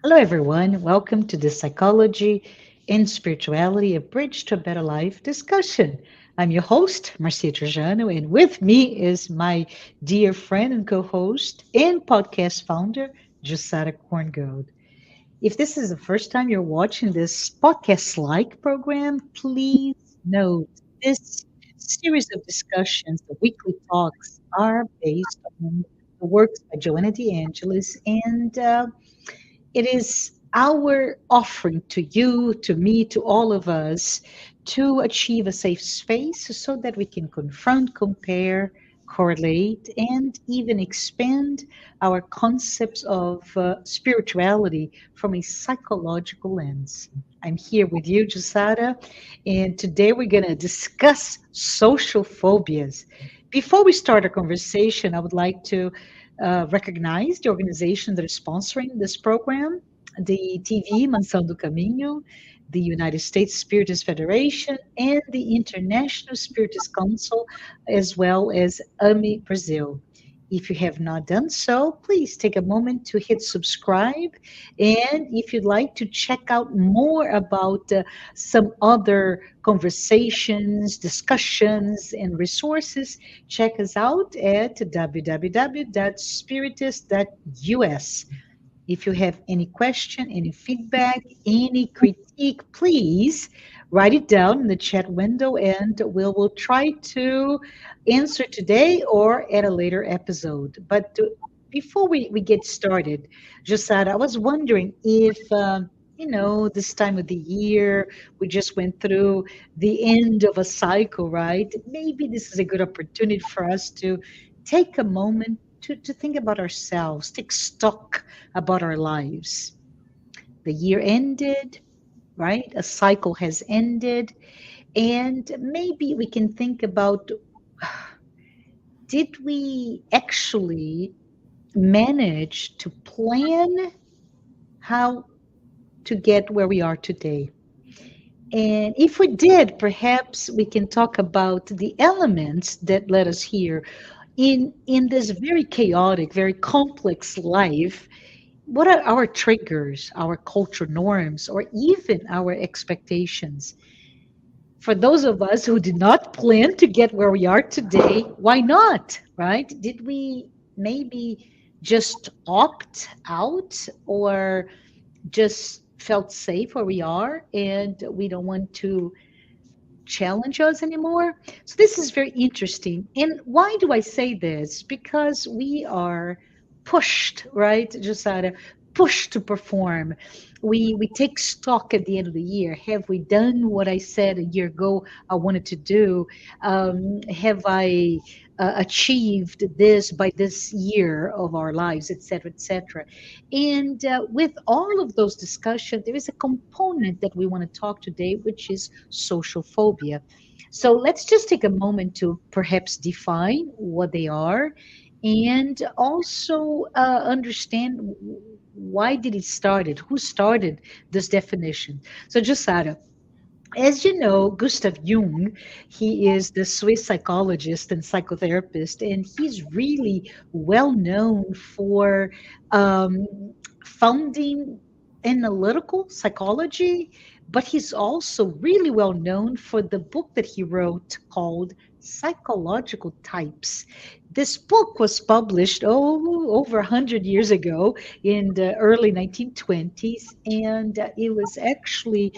Hello, everyone. Welcome to the Psychology and Spirituality, a Bridge to a Better Life discussion. I'm your host, Marcia Trajano, and with me is my dear friend and co host and podcast founder, Jussara Korngold. If this is the first time you're watching this podcast like program, please note this series of discussions, the weekly talks, are based on the works by Joanna de Angelis and it is our offering to you, to me, to all of us to achieve a safe space so that we can confront, compare, correlate, and even expand our concepts of spirituality from a psychological lens. I'm here with you, Jussara, and today we're going to discuss social phobias. Before we start our conversation, I would like to recognize the organization that is sponsoring this program, the TV Mansão do Caminho, the United States Spiritist Federation, and the International Spiritist Council, as well as AMI Brazil. If you have not done so, please take a moment to hit subscribe. And if you'd like to check out more about some other conversations, discussions, and resources, check us out at www.spiritist.us. If you have any question, any feedback, any critique, please write it down in the chat window and we'll try to answer today or at a later episode. But before we get started, Josada, I was wondering if, this time of the year, we just went through the end of a cycle, right? Maybe this is a good opportunity for us to take a moment to think about ourselves, take stock about our lives. The year ended, right? A cycle has ended. And maybe we can think about, did we actually manage to plan how to get where we are today? And if we did, perhaps we can talk about the elements that led us here in this very chaotic, very complex life. What are our triggers, our culture norms, or even our expectations? For those of us who did not plan to get where we are today, why not, right? Did we maybe just opt out or just felt safe where we are and we don't want to challenge us anymore? So this is very interesting. And why do I say this? Because we are pushed, right, Josada, pushed to perform. We take stock at the end of the year. Have we done what I said a year ago I wanted to do? Have I achieved this by this year of our lives, et cetera, et cetera? And with all of those discussions, there is a component that we want to talk today, which is social phobia. So let's just take a moment to perhaps define what they are and also understand why did it started, who started this definition. So Josara, as you know, Gustav Jung, he is the Swiss psychologist and psychotherapist, and he's really well known for um, founding analytical psychology, but he's also really well known for the book that he wrote called Psychological Types. This book was published over 100 years ago in the early 1920s, and it was actually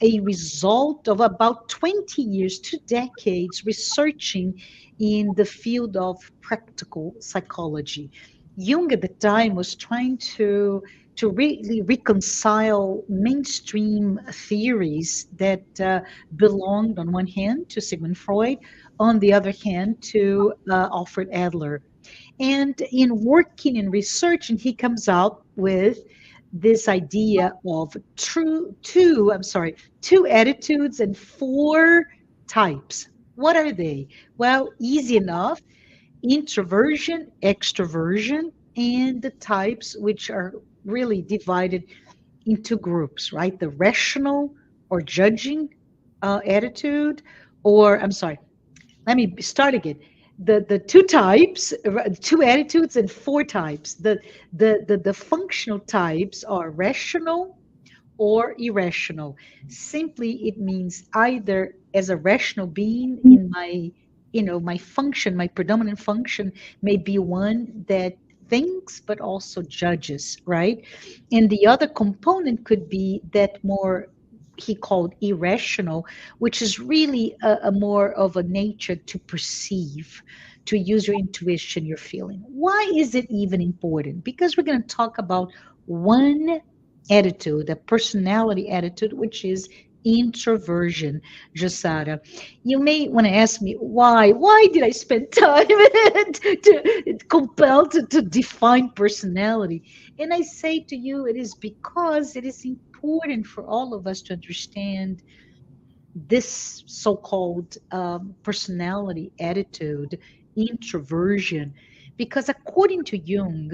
a result of about 20 years, 2 decades, researching in the field of practical psychology. Jung at the time was trying to really reconcile mainstream theories that belonged, on one hand, to Sigmund Freud, on the other hand, to Alfred Adler. And in working and researching, he comes out with this idea of two attitudes and four types. What are they? Well, easy enough: introversion, extroversion, and the types which are really divided into groups, right? The rational or judging attitude, or I'm sorry, let me start again. the two types, two attitudes and four types. The functional types are rational or irrational. Simply, it means either as a rational being in my, my function, my predominant function may be one that thinks but also judges, right? And the other component could be that more he called irrational, which is really a more of a nature to perceive, to use your intuition, your feeling. Why is it even important? Because we're going to talk about one attitude, a personality attitude, which is introversion. Jussara, you may want to ask me why. Why did I spend time compelled to define personality? And I say to you, it is because it is important for all of us to understand this so-called personality attitude, introversion, because according to Jung,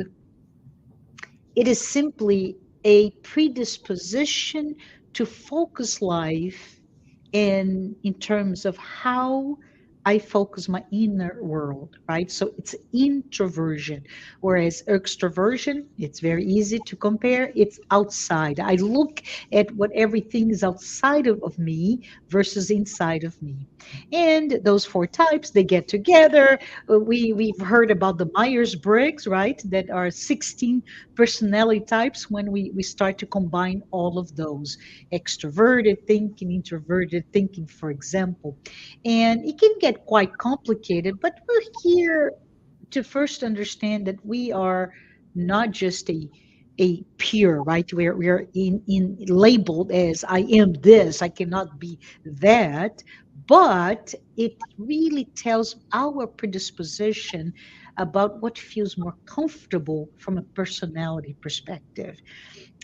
it is simply a predisposition to focus life in terms of how I focus my inner world, right? So it's introversion, whereas extroversion, it's very easy to compare. It's outside. I look at what everything is outside of me versus inside of me. And those four types, they get together. We've heard about the Myers-Briggs, right? That are 16 personality types when we start to combine all of those extroverted thinking, introverted thinking, for example. And it can get quite complicated, but we're here to first understand that we are not just a pure, right? We're in labeled as I am this, I cannot be that, but it really tells our predisposition about what feels more comfortable from a personality perspective.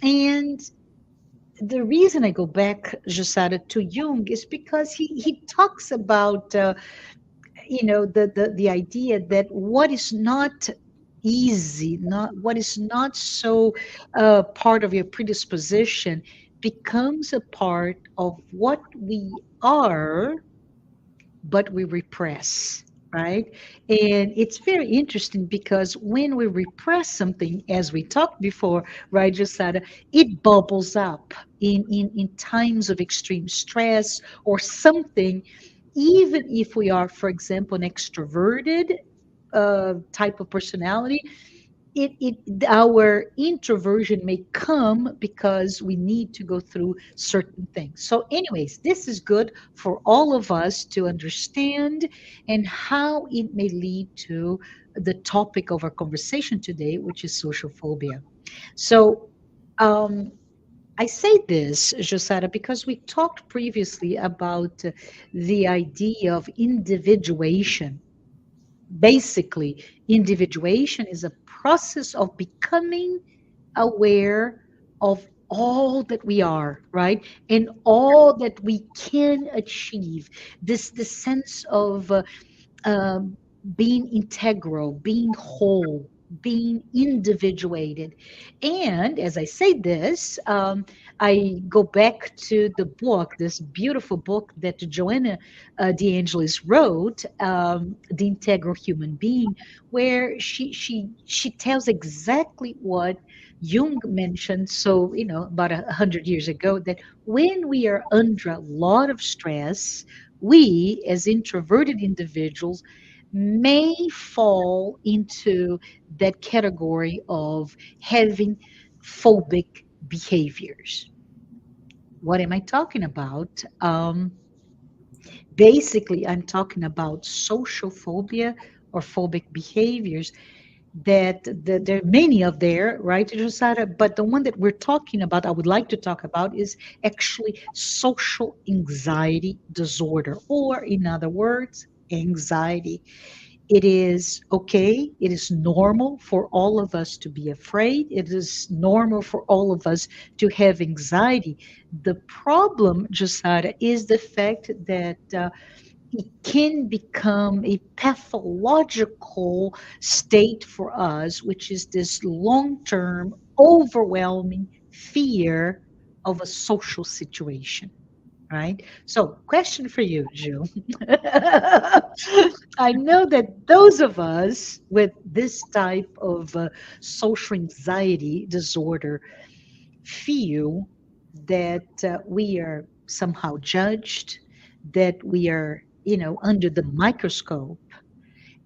And the reason I go back, Jussara, to Jung is because he talks about the idea that what is not easy, not what is not so part of your predisposition becomes a part of what we are, but we repress, right? And it's very interesting because when we repress something, as we talked before, right, Josada, it bubbles up in times of extreme stress or something, even if we are, for example, an extroverted type of personality, it our introversion may come because we need to go through certain things. So anyways, this is good for all of us to understand and how it may lead to the topic of our conversation today, which is social phobia. So um, I say this, Josara, because we talked previously about the idea of individuation. Basically, individuation is a process of becoming aware of all that we are, right? And all that we can achieve. This sense of um, being integral, being whole, being individuated. And as I say this, I go back to the book, this beautiful book that Joanna de Angelis wrote, The Integral Human Being, where she tells exactly what Jung mentioned, so, about 100 years ago, that when we are under a lot of stress, we, as introverted individuals, may fall into that category of having phobic behaviors. What am I talking about? Basically, I'm talking about social phobia or phobic behaviors that there are many of there, right, Josara? But the one that we're talking about, I would like to talk about, is actually social anxiety disorder, or in other words, anxiety. It is okay. It is normal for all of us to be afraid. It is normal for all of us to have anxiety. The problem, Josara, is the fact that it can become a pathological state for us, which is this long term, overwhelming fear of a social situation, right? So, question for you, Jill. I know that those of us with this type of social anxiety disorder feel that we are somehow judged, that we are, under the microscope.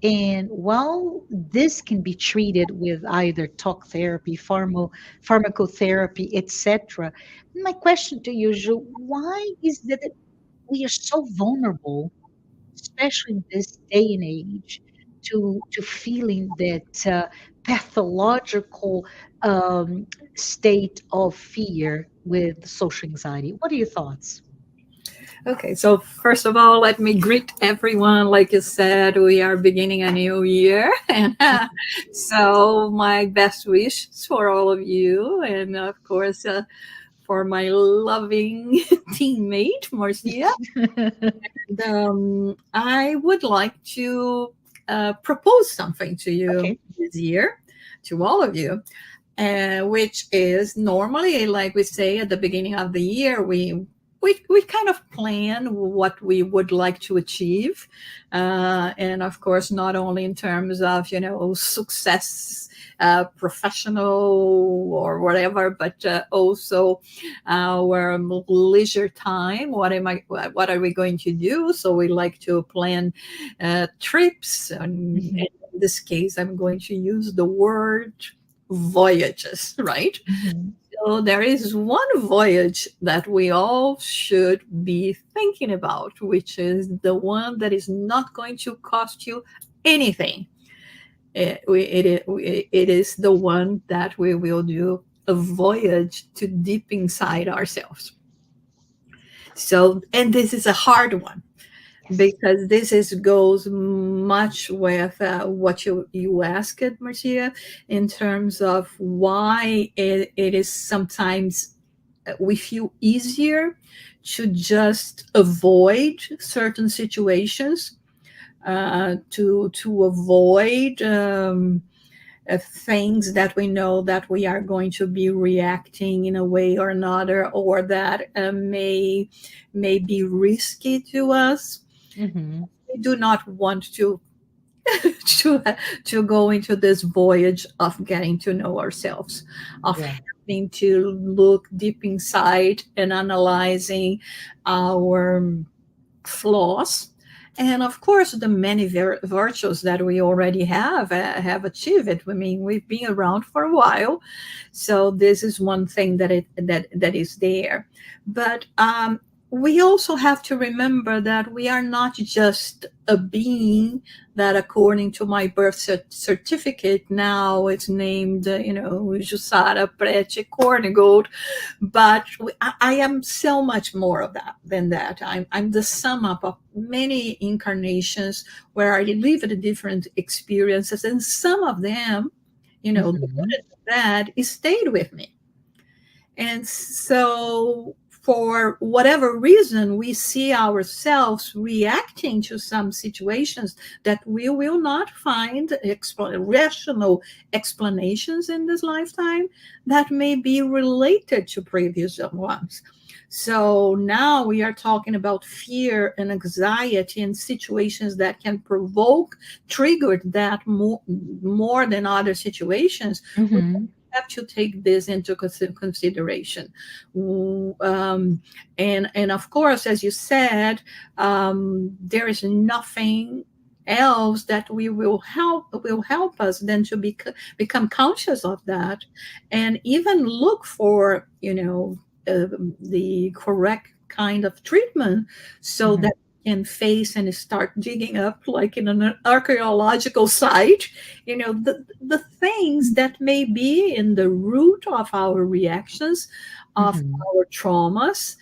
And while this can be treated with either talk therapy, pharmacotherapy, etc., my question to you, Jo, why is that we are so vulnerable, especially in this day and age, to feeling that pathological state of fear with social anxiety? What are your thoughts? Okay, so first of all, let me greet everyone. Like you said, we are beginning a new year. And so, my best wishes for all of you. And of course, for my loving teammate, Marcia. And, I would like to propose something to you Okay. this year, to all of you, which is normally, like we say at the beginning of the year, we kind of plan what we would like to achieve, and of course, not only in terms of success, professional or whatever, but also our leisure time. What are we going to do? So we like to plan trips, and Mhm, in this case, I'm going to use the word voyages, right? mhm. So there is one voyage that we all should be thinking about, which is the one that is not going to cost you anything. It is the one that we will do a voyage to deep inside ourselves. So, and this is a hard one Yes. because this is goes much with what you asked, Marcia, in terms of why it is sometimes we feel easier to just avoid certain situations, to avoid things that we know that we are going to be reacting in a way or another, or that may be risky to us. Mhm. We do not want to to go into this voyage of getting to know ourselves, of Yeah. having to look deep inside and analyzing our flaws, and of course the many virtues that we already have achieved. I mean, we've been around for a while, so this is one thing that is there. But we also have to remember that we are not just a being that, according to my birth certificate, now it's named, Jussara Korngold, but I am so much more of that than that. I'm the sum up of many incarnations where I lived different experiences, and some of them, the good Mhm. and the bad, it stayed with me. And so, for whatever reason, we see ourselves reacting to some situations that we will not find rational explanations in this lifetime, that may be related to previous ones. So now we are talking about fear and anxiety and situations that can provoke, trigger that more than other situations. Mhm. Have to take this into consideration. And of course, as you said, there is nothing else that we will help us than to become conscious of that, and even look for the correct kind of treatment, so Mhm. that we can face and start digging up, like in an archaeological site, the things that may be in the root of our reactions, of Mhm. our traumas,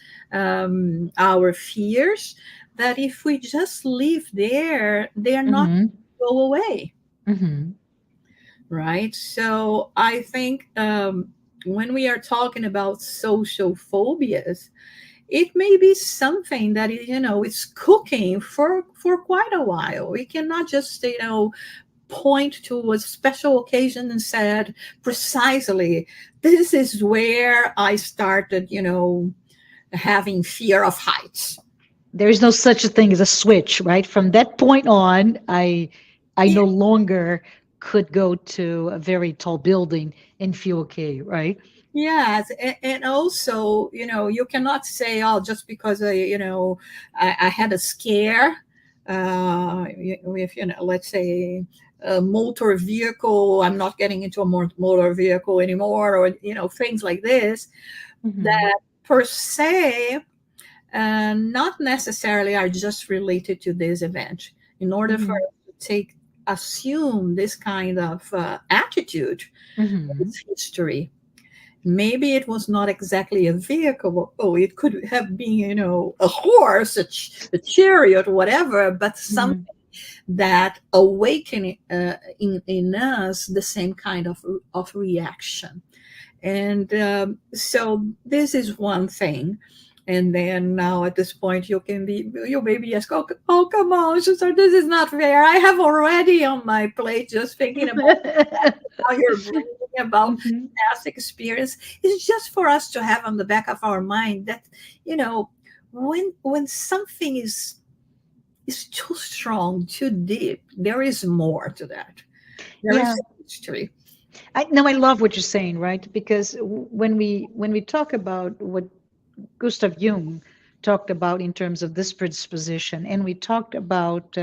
our fears, that if we just live there, they are not Mhm. go away, Mhm. right? So I think, when we are talking about social phobias, it may be something that it's cooking for quite a while. We cannot just point to a special occasion and said precisely, this is where I started, having fear of heights. There is no such a thing as a switch, right? From that point on, I Yeah. no longer could go to a very tall building and feel okay, right? Yes, and also, you cannot say, oh, just because I had a scare with, let's say, a motor vehicle, I'm not getting into a motor vehicle anymore, or things like this, Hmm. that per se, not necessarily are just related to this event. In order for Hmm. us to assume this kind of attitude, Hmm. it's history. Maybe it was not exactly a vehicle. Oh, it could have been, a horse, a chariot, whatever, but something Hmm. that awakened in us the same kind of reaction. And so this is one thing. And then now at this point, you maybe ask, oh, come on, sister, this is not fair. I have already on my plate just thinking about how you're bringing about Hmm. past experience. It's just for us to have on the back of our mind that, you know, when something is too strong, too deep, there is more to that. There is Yeah. a history. I love what you're saying, right? Because when we talk about what Gustav Jung talked about in terms of this predisposition, and we talked about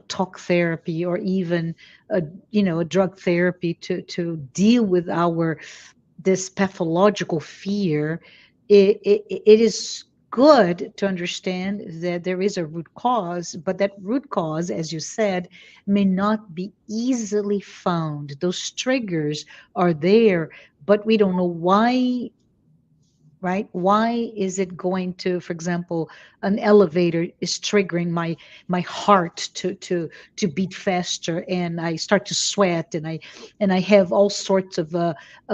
talk therapy or even a, a drug therapy to deal with our this pathological fear. It is good to understand that there is a root cause, but that root cause, as you said, may not be easily found. Those triggers are there, but we don't know why, right? Why is it going to, for example, an elevator is triggering my heart to beat faster, and I start to sweat, and I have all sorts of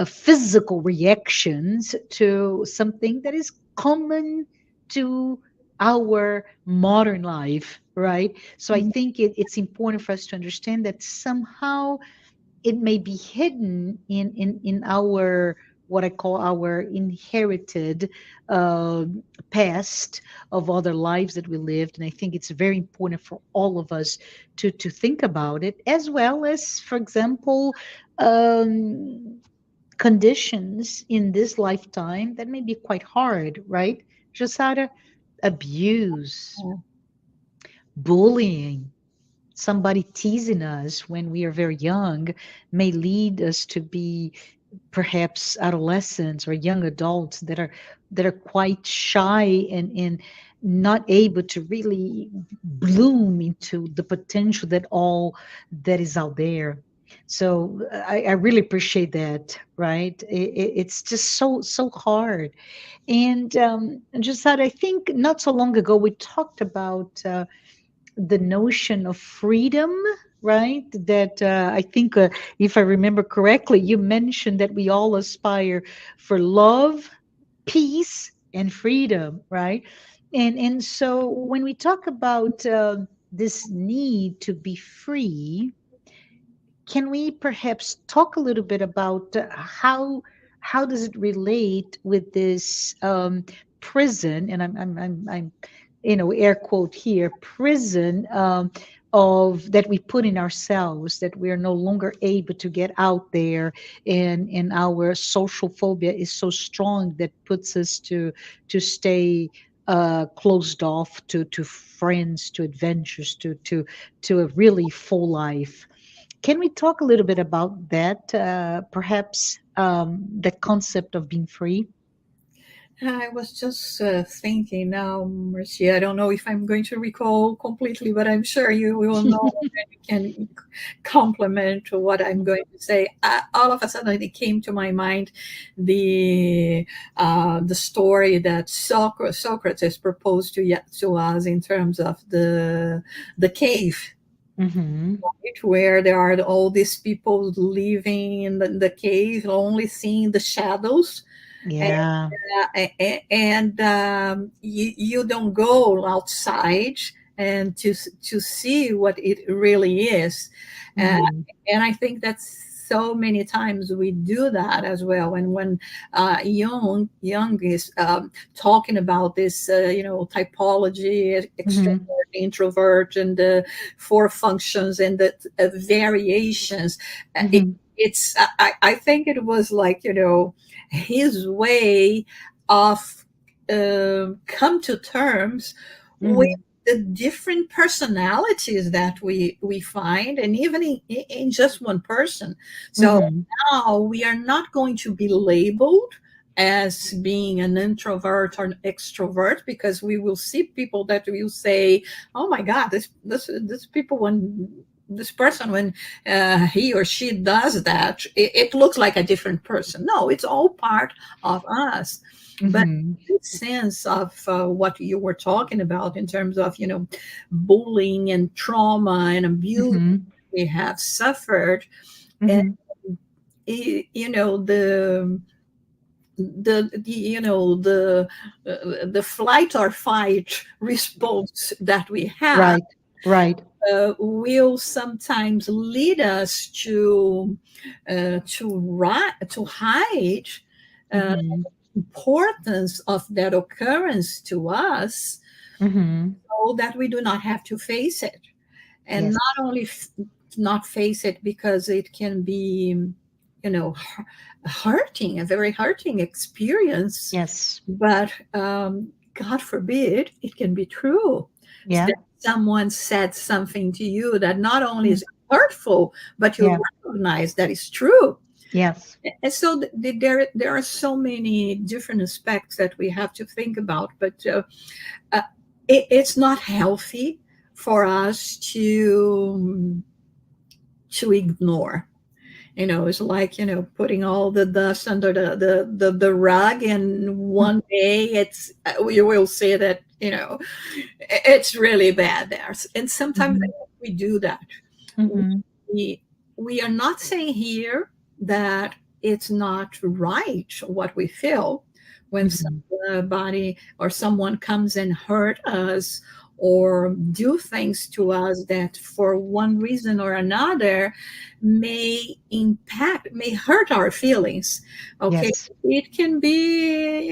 physical reactions to something that is common to our modern life, right? So I think it's important for us to understand that somehow it may be hidden in our what I call our inherited uh, past of other lives that we lived, and I think it's very important for all of us to think about it, as well as, for example, um, conditions in this lifetime that may be quite hard, right? Josada, abuse, bullying, somebody teasing us when we are very young may lead us to be perhaps adolescents or young adults that are quite shy and not able to really bloom into the potential that all that is out there. So I really appreciate that, right? It's just so hard. And just that I think not so long ago we talked about the notion of freedom, right? That I think, if I remember correctly, you mentioned that we all aspire for love, peace, and freedom, right? And so when we talk about this need to be free, can we perhaps talk a little bit about how does it relate with this prison? And I'm air quote here, prison of that we put in ourselves, that we are no longer able to get out there, and our social phobia is so strong that puts us to stay closed off to friends, to adventures, to a really full life. Can we talk a little bit about that? Perhaps the concept of being free. I was just thinking now, Marcia. I don't know if I'm going to recall completely, but I'm sure you will know and you can complement what I'm going to say. All of a sudden, it came to my mind the story that Socrates proposed to us in terms of the cave, Hmm. right, where there are all these people living in the cave, only seeing the shadows, Yeah. and you don't go outside and to see what it really is, uh, Hmm. and I think that's so many times we do that as well. And when Jung is talking about this, typology, extrovert, Mm-hmm. introvert, and the four functions and the variations, Mm-hmm. I think it was like, his way of come to terms with Mm-hmm. the different personalities that we find, and even in just one person. So Mm-hmm. now we are not going to be labeled as being an introvert or an extrovert, because we will see people that will say, oh my god, this people, when this person, when he or she does that, it looks like a different person. No, it's all part of us. But Mm-hmm. in sense of what you were talking about in terms of, bullying and trauma and abuse Mm-hmm. we have suffered, and Mm-hmm. the flight or fight response that we have Right. Right. will sometimes lead us to hide uh, Mm-hmm. importance of that occurrence to us, Mm-hmm. so that we do not have to face it. And Yes. not only not face it because it can be, hurting, a very hurting experience, Yes. but God forbid it can be true. Yeah. That someone said something to you that not only Mm. is hurtful, but you Yeah. recognize that is true. Yes. And so there are so many different aspects that we have to think about, but uh, it's not healthy for us to ignore. It's like, putting all the dust under the rug, and one day it's we will say that, it's really bad there. And sometimes Mm-hmm. we do that. Mm-hmm. we we are not saying here that it's not right what we feel when Mm-hmm. somebody or someone comes and hurt us or do things to us that for one reason or another may hurt our feelings. Okay, Yes. it can be,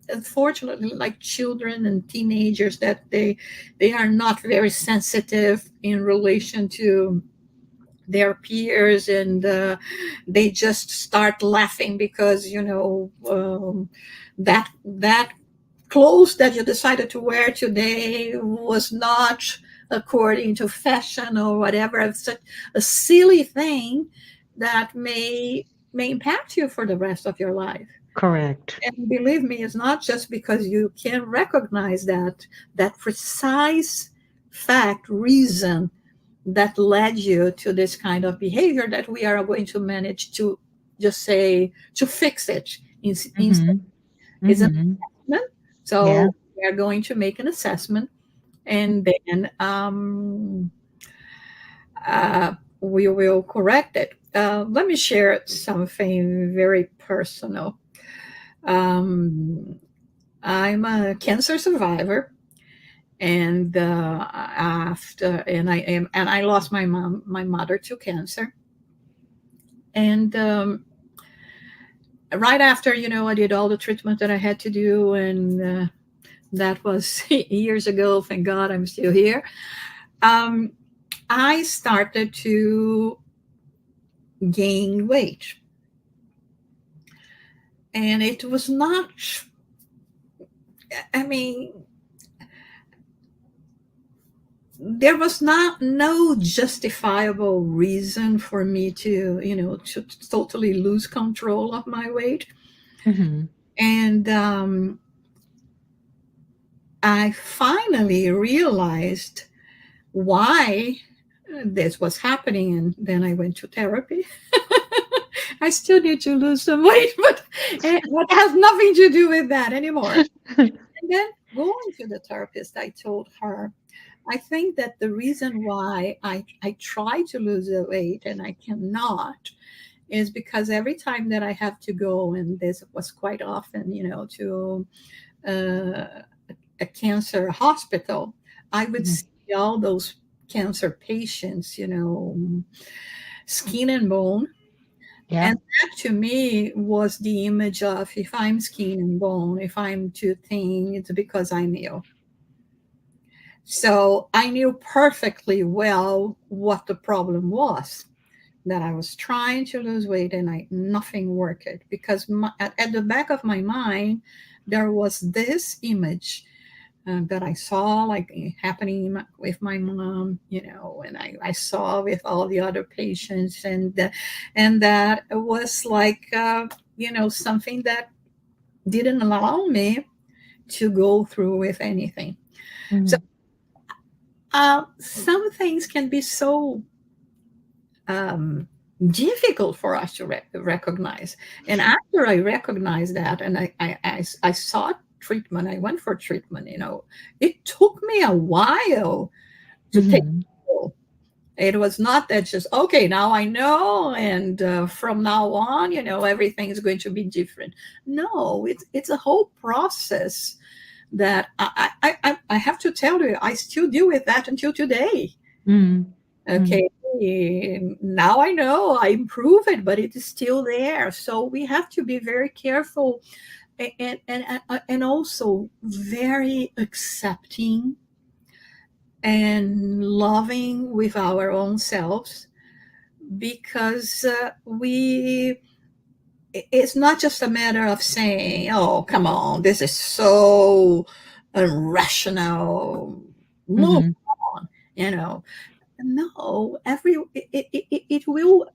unfortunately, like children and teenagers, that they are not very sensitive in relation to their peers, and they just start laughing because, that clothes that you decided to wear today was not according to fashion or whatever. It's such a silly thing that may impact you for the rest of your life. Correct. And believe me, it's not just because you can recognize that precise fact, reason that led you to this kind of behavior, that we are going to manage to just say to fix it. Instead, Mm-hmm. it's an Mm-hmm. assessment. Yeah. So we are going to make an assessment, and then we will correct it. Let me share something very personal. Um, I'm a cancer survivor, and I lost my mother to cancer, and right after, I did all the treatment that I had to do, and that was years ago. Thank God I'm still here. Um, I started to gain weight, and it was not. I mean, there was not no justifiable reason for me to, to totally lose control of my weight. Mm-hmm. And I finally realized why this was happening, and then I went to therapy. I still need to lose some weight, but it has nothing to do with that anymore. And then going to the therapist, I told her, I think that the reason why I try to lose the weight and I cannot is because every time that I have to go, and this was quite often, to uh, a cancer hospital, I would Mm-hmm. see all those cancer patients, skin and bone. Yeah. And that to me was the image of, if I'm skin and bone, if I'm too thin, it's because I'm ill. So I knew perfectly well what the problem was, that I was trying to lose weight and nothing worked, because at the back of my mind, there was this image that I saw like happening with my mom, and I saw with all the other patients, and that was like, something that didn't allow me to go through with anything. So Mhm. some things can be so um, difficult for us to recognize. And after I recognized that, and I sought treatment, I went for treatment, it took me a while to take Mhm. control. It was not that just, okay, now I know, and from now on, everything is going to be different. No, it's a whole process that I have to tell you, I still deal with that until today. Mhm. Mhm. Okay, now I know I improve it, but it is still there. So we have to be very careful, and also very accepting and loving with our own selves, because it's not just a matter of saying, oh, come on, this is so irrational, move Mhm. on, no, it will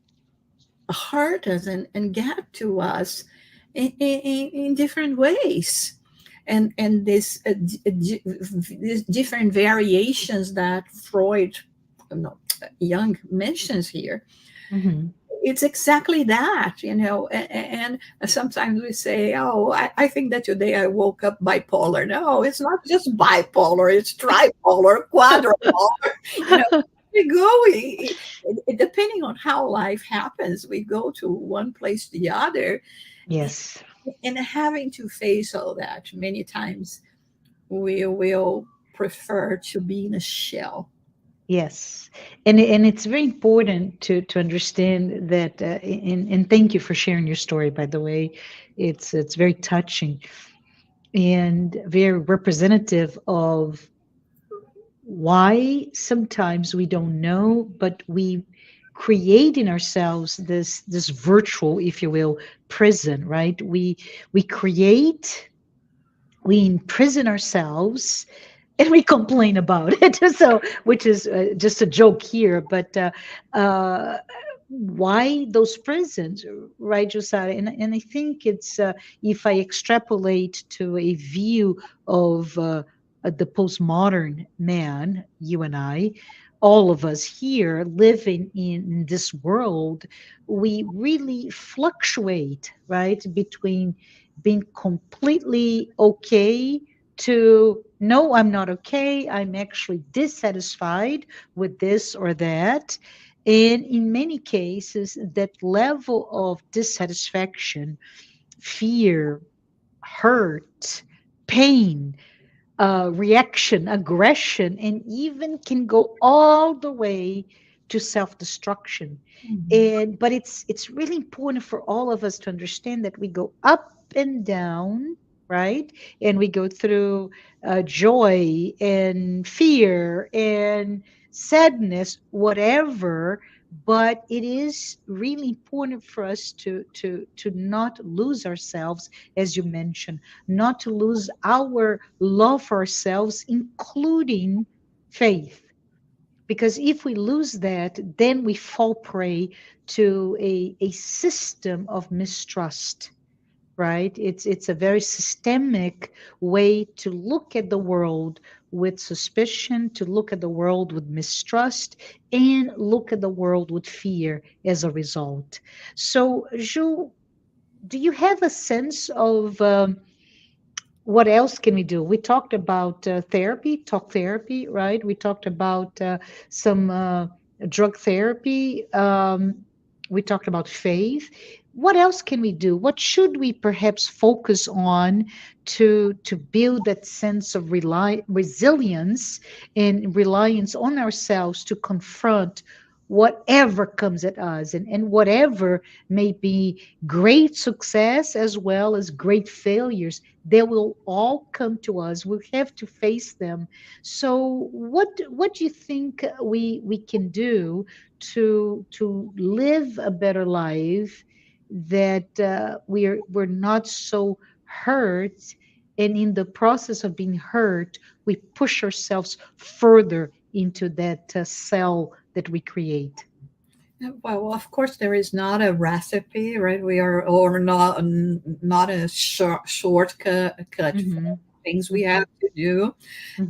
hurt us and get to us in different ways, and these different variations that Freud, no, Jung mentions here. Mhm. It's exactly that, and sometimes we say, oh, I think that today I woke up bipolar. No, it's not just bipolar, it's tripolar, quadrupolar. you know we go, depending on how life happens, we go to one place to the other, Yes. and having to face all that many times, we will prefer to be in a shell. Yes, and it's very important to understand that. And thank you for sharing your story. By the way, it's very touching and very representative of why sometimes we don't know, but we create in ourselves this virtual, if you will, prison. Right? We create, we imprison ourselves and we complain about it. So, which is just a joke here, but uh, why those prisons, right, Josiah? And I think it's if I extrapolate to a view of the postmodern man, you and I, all of us here living in this world, we really fluctuate, right, between being completely okay to no, I'm not okay. I'm actually dissatisfied with this or that. And in many cases, that level of dissatisfaction, fear, hurt, pain, reaction, aggression, and even can go all the way to self-destruction. Mhm. And but it's really important for all of us to understand that we go up and down, right? And we go through joy and fear and sadness, whatever. But it is really important for us to not lose ourselves, as you mentioned, not to lose our love for ourselves, including faith. Because if we lose that, then we fall prey to a system of mistrust, right? It's a very systemic way to look at the world with suspicion, to look at the world with mistrust, and look at the world with fear as a result. So, Ju, do you have a sense of what else can we do? We talked about therapy, talk therapy, right? We talked about some drug therapy. We talked about faith. What else can we do? What should we perhaps focus on to build that sense of resilience and reliance on ourselves to confront whatever comes at us, and whatever may be great success as well as great failures, they will all come to us. We have to face them. So what do you think we can do to live a better life, that we're not so hurt, and in the process of being hurt we push ourselves further into that cell that we create? Well, of course, there is not a recipe, right? We are, or not a shortcut for Mm-hmm. things we Mm-hmm. have to do.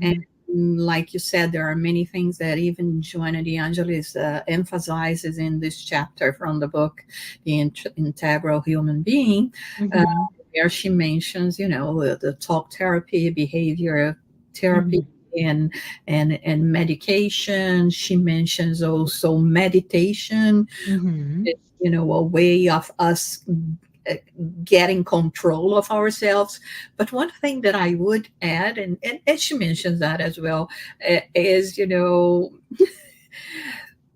And Mm-hmm. like you said, there are many things that even Joanna de Angelis emphasizes in this chapter from the book, The Integral Human Being, uh, Mm-hmm. where she mentions, the talk therapy, behavior therapy, Mm-hmm. and medication. She mentions also meditation, Mm-hmm. a way of us uh, getting control of ourselves. But one thing that I would add, and she mentions that as well, is,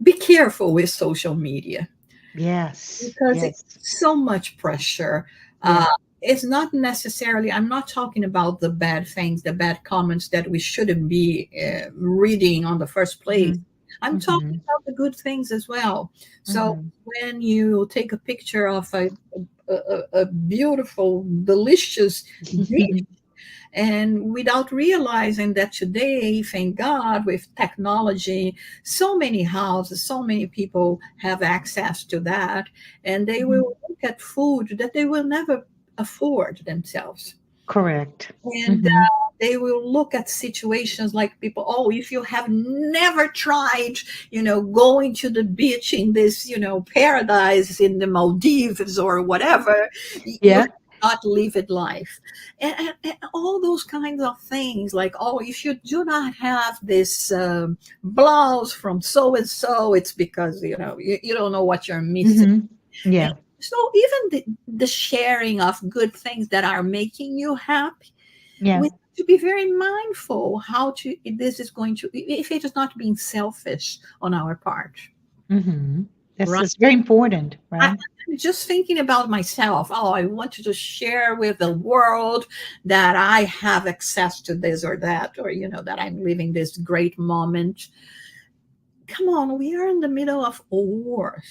be careful with social media, Yes, because it's yes, so much pressure. yeah. It's not necessarily, I'm not talking about the bad things, the bad comments that we shouldn't be reading on the first place. Mm-hmm. I'm Mm-hmm. talking about the good things as well. So Mm-hmm. when you take a picture of a beautiful, delicious dish, and without realizing that today, thank God, with technology, so many houses, so many people have access to that, and they Mm-hmm. will look at food that they will never afford themselves. Correct. And Mm-hmm. they will look at situations like people, oh, if you have never tried, going to the beach in this, paradise in the Maldives or whatever, you Yeah. not live it life. And all those kinds of things, like, oh, if you do not have this blouse from so and so, it's because you don't know what you're missing. Mm-hmm. And Yeah. so even the sharing of good things that are making you happy, Yeah. we have to be very mindful how to, this is going to, if it is not being selfish on our part, Mm-hmm. right? That's very important, right? I'm just thinking about myself. Oh, I want to just share with the world that I have access to this or that, or that I'm living this great moment. Come on, we are in the middle of a war.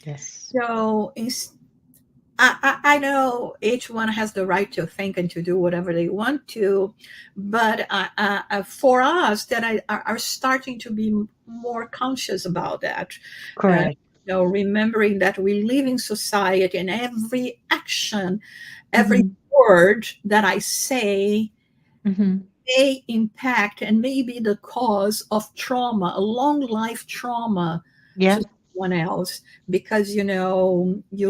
Yes. So I know each one has the right to think and to do whatever they want to, but for us that are starting to be more conscious about that, uh, Correct. remembering that we live in society, and every action, every Mm-hmm. word that I say Mm-hmm. may impact and may be the cause of trauma, a long life trauma Yeah. to someone else, because you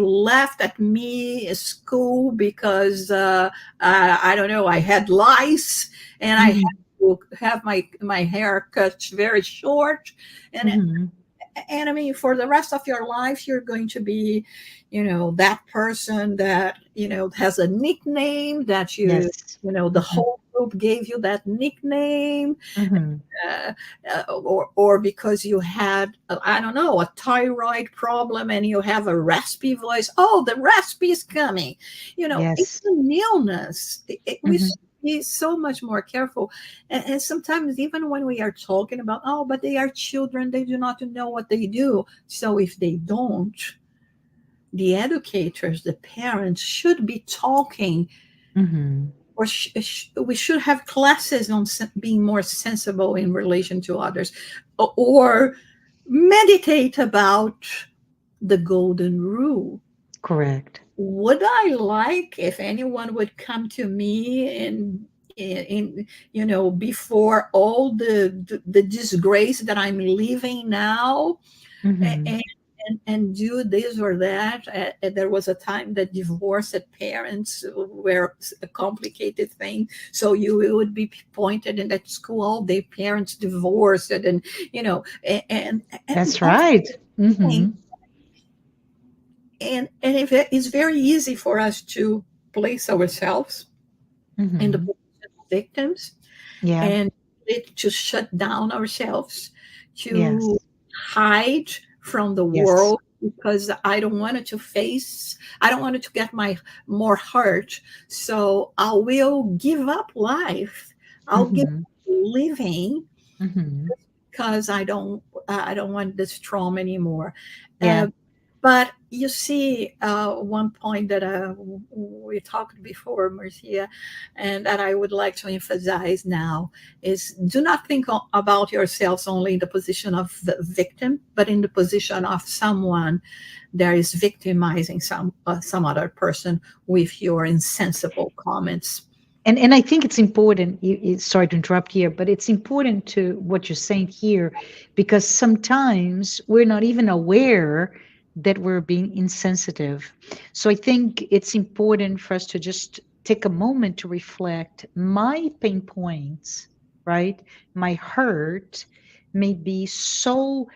laughed at me at school because I don't know, I had lice and I had Mm-hmm. to have my hair cut very short, and Mm-hmm. and I mean, for the rest of your life, you're going to be, that person that, has a nickname that Yes. the Mm-hmm. whole group gave you that nickname, Mm-hmm. uh, or because you had, I don't know, a thyroid problem and you have a raspy voice. Oh, the raspy is coming. It's Yes. an illness. We Mm-hmm. should be so much more careful. And sometimes, even when we are talking about, oh, but they are children, they do not know what they do. So if they don't, the educators, the parents should be talking, Mm-hmm. or we should have classes on being more sensible in relation to others, or meditate about the golden rule. Correct. Would I like if anyone would come to me before all the disgrace that I'm living now, Mm-hmm. and and do this or that. There was a time that divorced parents were a complicated thing. So you would be pointed in that school, all their parents divorced, and That's that's right. the thing. Mm-hmm. And if it's very easy for us to place ourselves in the Mm-hmm. position of victims, Yeah. and to shut down ourselves, to Yes. hide from the Yes. world because I don't want it to face, I don't want it to get my more hurt. So I will give up life. I'll give Mm-hmm. up living Mm-hmm. because I don't want this trauma anymore. Yeah. Uh, but you see, one point that we talked before, Marcia, and that I would like to emphasize now is do not think about yourselves only in the position of the victim, but in the position of someone that is victimizing some other person with your insensible comments. And I think it's important, sorry to interrupt here, but it's important to what you're saying here, because sometimes we're not even aware that we're being insensitive. So I think it's important for us to just take a moment to reflect my pain points, right? My hurt may be so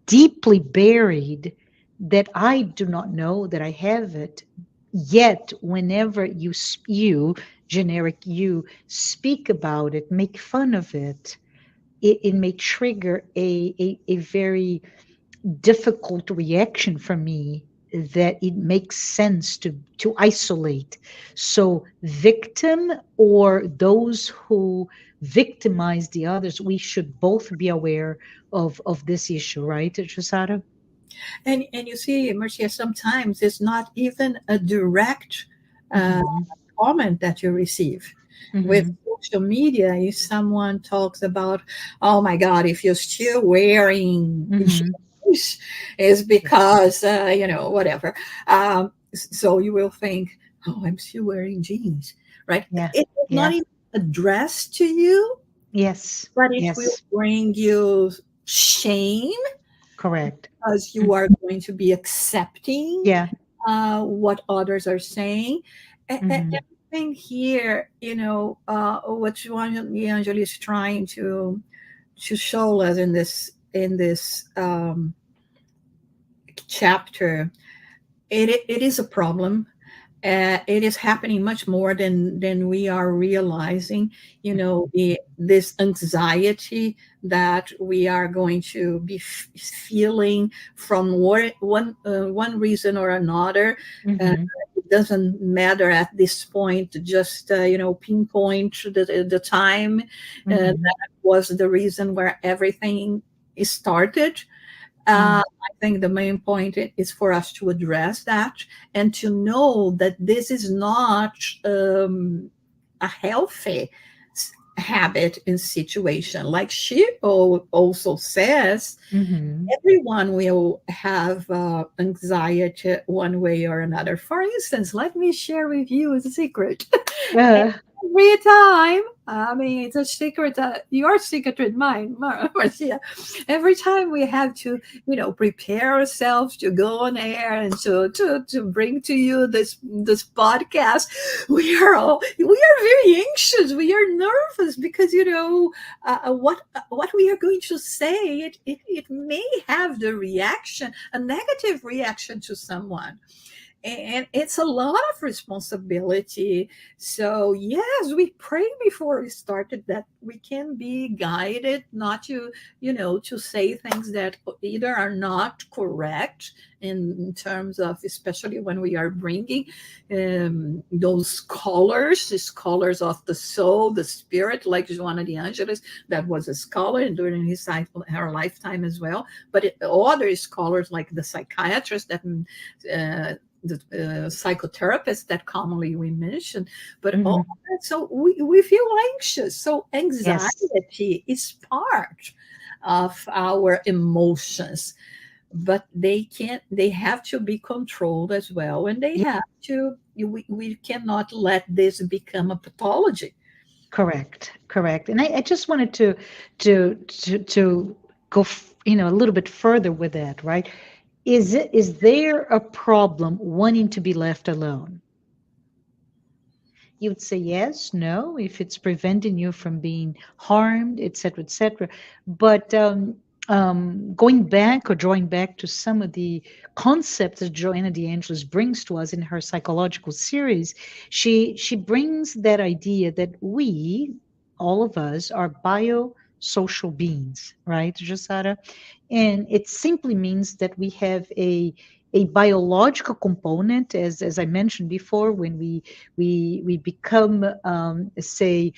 deeply buried that I do not know that I have it. Yet, whenever you, generic you, speak about it, make fun of it, it may trigger a very difficult reaction for me that it makes sense to isolate. So victim or those who victimize the others, we should both be aware of this issue, right, Jusara? And you see, Marcia, sometimes it's not even a direct uh, Mm-hmm. comment that you receive. With Mm-hmm. social media, if someone talks about, oh my God, if you're still wearing Mm-hmm. jeans, is Yeah. because, whatever. So you will think, oh, I'm still wearing jeans, right? Yeah. It's not Yeah. even addressed to you, Yes. but it will Yes. bring you shame Correct. because you Mm. are going to be accepting Yeah. what others are saying. Mm-hmm. Everything here, what Joanna de Angelis is trying to show us in this chapter, it is a problem. It is happening much more than we are realizing. This anxiety that we are going to be feeling from one reason or another. Uh, Mm-hmm. it doesn't matter at this point. Just pinpoint the time Mm-hmm. that was the reason where everything started. Mm-hmm. I think the main point is for us to address that and to know that this is not a healthy habit and situation. Like she also says, Mm-hmm. everyone will have anxiety one way or another. For instance, let me share with you a secret. Uh, Every time, I mean, it's a secret, your secret with mine, Marcia. Every time we have to, prepare ourselves to go on air and to bring to you this podcast, we are very anxious. We are nervous because what we are going to say. It may have the reaction, a negative reaction to someone, and it's a lot of responsibility. So yes, we pray before we started that we can be guided not to say things that either are not correct in terms of, especially when we are bringing those colors, these colors of the soul, the spirit, like Joanna de Angelis, that was a scholar during her lifetime as well. But other scholars like the psychiatrist that uh, the psychotherapists that commonly we mention, but all mm-hmm. that, so we feel anxious. So Yes. anxiety is part of our emotions, but they have to be controlled as well, and they Yeah. have to we cannot let this become a pathology. Correct. Correct. And I just wanted to go, a little bit further with that, right? Is there a problem wanting to be left alone? You would say yes, no, if it's preventing you from being harmed, et cetera, et cetera. But going back or drawing back to some of the concepts that Joanna de Angelis brings to us in her psychological series, she brings that idea that we, all of us, are social beings, right, Josara? And it simply means that we have a biological component, as I mentioned before, when we become, say,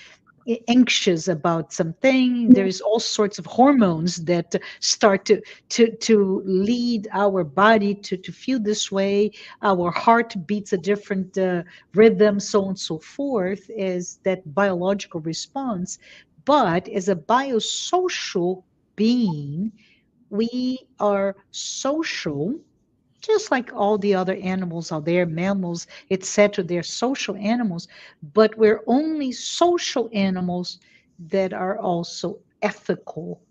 anxious about something, there is all sorts of hormones that start to lead our body to feel this way. Our heart beats a different rhythm, so on and so forth, as that biological response. But as a biosocial being, we are social, just like all the other animals out there, mammals, etc. They're social animals, but we're only social animals that are also ethical.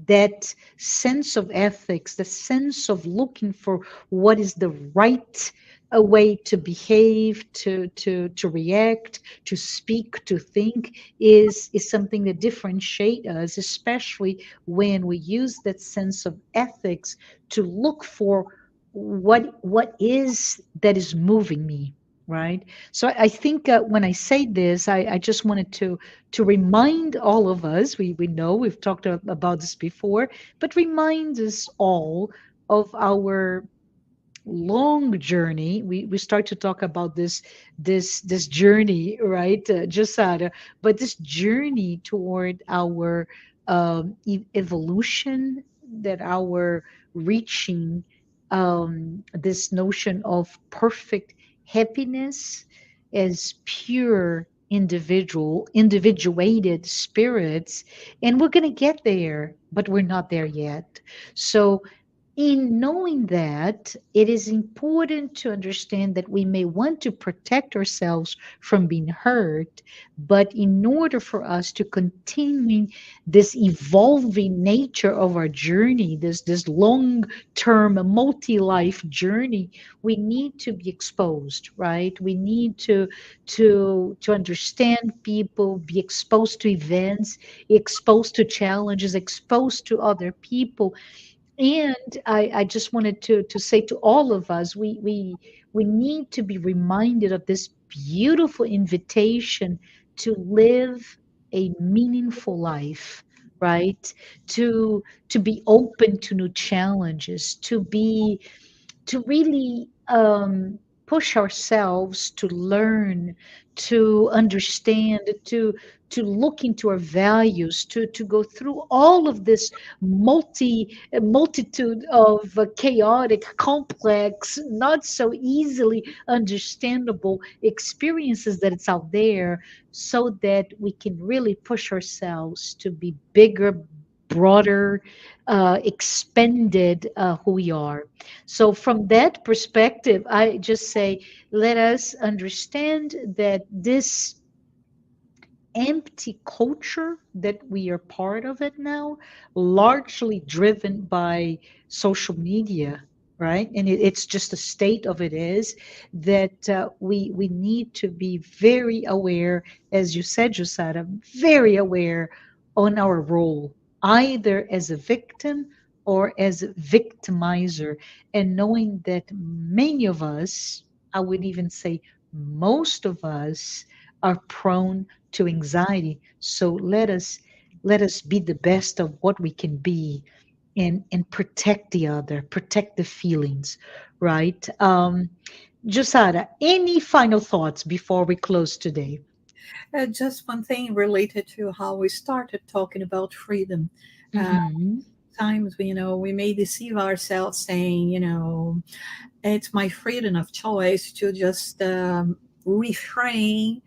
That sense of ethics, the sense of looking for what is the right way to behave, to react, to speak, to think, is something that differentiate us, especially when we use that sense of ethics to look for what is that is moving me, right? So I think when I say this, I just wanted to remind all of us, we know we've talked about this before, but remind us all of our long journey. We start to talk about this journey, right, Jasada? But this journey toward our evolution, that our reaching this notion of perfect happiness as pure individuated spirits, and we're going to get there, but we're not there yet. So in knowing that, it is important to understand that we may want to protect ourselves from being hurt, but in order for us to continue this evolving nature of our journey, this long-term, multi-life journey, we need to be exposed, right? We need to understand people, be exposed to events, exposed to challenges, exposed to other people. And I just wanted to say to all of us, we need to be reminded of this beautiful invitation to live a meaningful life, right? To be open to new challenges, to really push ourselves to learn, to understand, to look into our values, to go through all of this multitude of chaotic, complex, not so easily understandable experiences that it's out there, so that we can really push ourselves to be bigger, broader, expanded, who we are. So, from that perspective, I just say, let us understand that this empty culture that we are part of it now, largely driven by social media, right? And it's just a state of it is that we need to be very aware, as you said, Jusada, very aware on our role, either as a victim or as a victimizer, and knowing that many of us, I would even say most of us, are prone to anxiety. So let us be the best of what we can be, and protect the other, protect the feelings, right? Josara, any final thoughts before we close today? Just one thing related to how we started talking about freedom. Uh, Mm-hmm. Times we may deceive ourselves saying, it's my freedom of choice to just refrain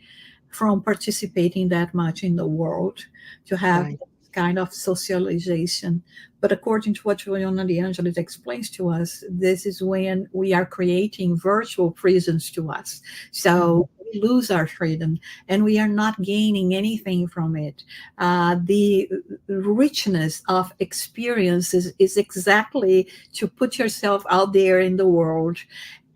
from participating that much in the world, to have Right. this kind of socialization. But according to what Joanna de Angelis explains to us, this is when we are creating virtual prisons to us. Mm-hmm. So we lose our freedom and we are not gaining anything from it. The richness of experiences is exactly to put yourself out there in the world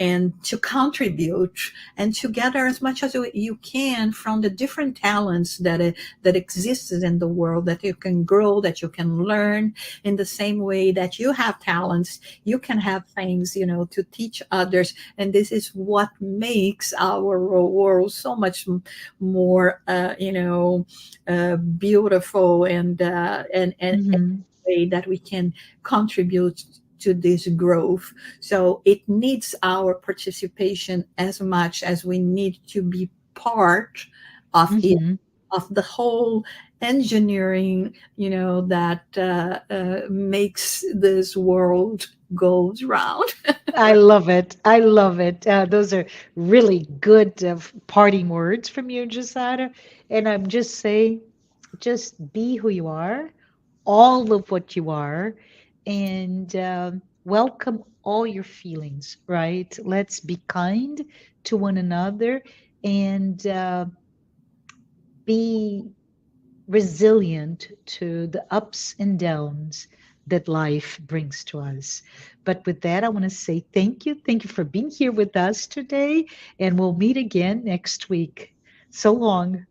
and to contribute and to gather as much as you can from the different talents that exists in the world, that you can grow, that you can learn. In the same way that you have talents, you can have things, to teach others. And this is what makes our world so much more, beautiful, and Hmm. way that we can contribute to this growth. So it needs our participation as much as we need to be part of it, Hmm. of the whole engineering, that makes this world goes round. I love it. I love it. Those are really good parting words from you, Jusada. And I'm just saying, just be who you are, all of what you are, and welcome all your feelings, right? Let's be kind to one another and be resilient to the ups and downs that life brings to us. But with that, I want to say thank you. Thank you for being here with us today, and we'll meet again next week. So long.